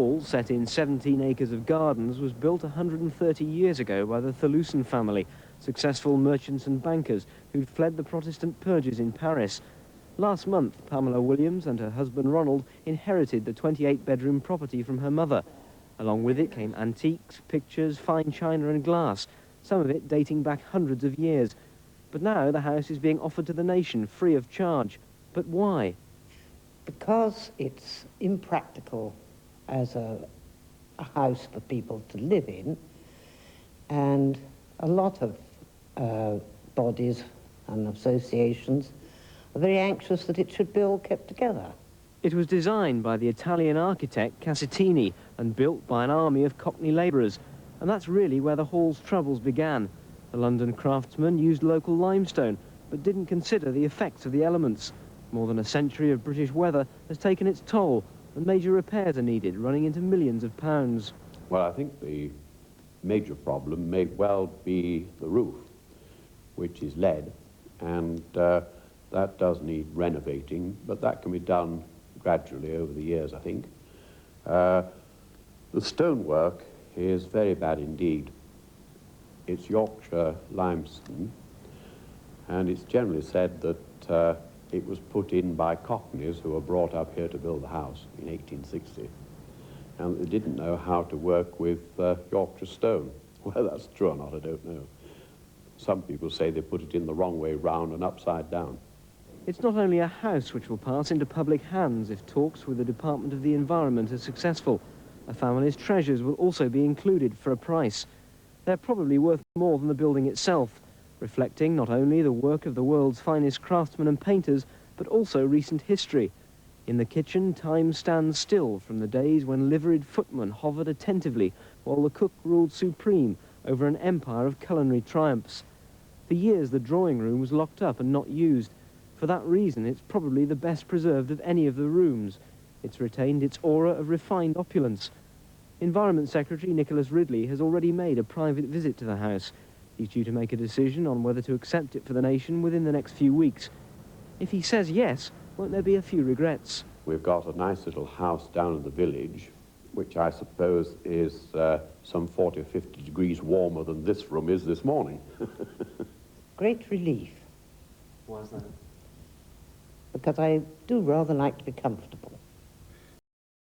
Hall, set in 17 acres of gardens, was built 130 years ago by the Thalusin family, successful merchants and bankers who'd fled the Protestant purges in Paris. Last month, Pamela Williams and her husband Ronald inherited the 28-bedroom property from her mother. Along with it came antiques, pictures, fine china and glass, some of it dating back hundreds of years. But now the house is being offered to the nation free of charge. But why? Because it's impractical as a house for people to live in, and a lot of bodies and associations are very anxious that it should be all kept together. It was designed by the Italian architect Cassettini and built by an army of Cockney labourers, and that's really where the Hall's troubles began. The London craftsman used local limestone, but didn't consider the effects of the elements. More than a century of British weather has taken its toll, and major repairs are needed, running into millions of pounds. Well, I think the major problem may well be the roof, which is lead, and that does need renovating, but that can be done gradually over the years, I think. The stonework is very bad indeed. It's Yorkshire limestone, and it's generally said that it was put in by Cockneys who were brought up here to build the house in 1860, and they didn't know how to work with Yorkshire stone. Whether that's true or not, I don't know. Some people say they put it in the wrong way round and upside down. It's not only a house which will pass into public hands if talks with the Department of the Environment are successful. A family's treasures will also be included for a price. They're probably worth more than the building itself, reflecting not only the work of the world's finest craftsmen and painters, but also recent history. In the kitchen, time stands still from the days when liveried footmen hovered attentively while the cook ruled supreme over an empire of culinary triumphs. For years, the drawing room was locked up and not used. For that reason, it's probably the best preserved of any of the rooms. It's retained its aura of refined opulence. Environment Secretary Nicholas Ridley has already made a private visit to the house. He's due to make a decision on whether to accept it for the nation within the next few weeks. If he says yes, won't there be a few regrets? We've got a nice little house down in the village, which I suppose is some 40 or 50 degrees warmer than this room is this morning. Great relief. Why is that? Because I do rather like to be comfortable.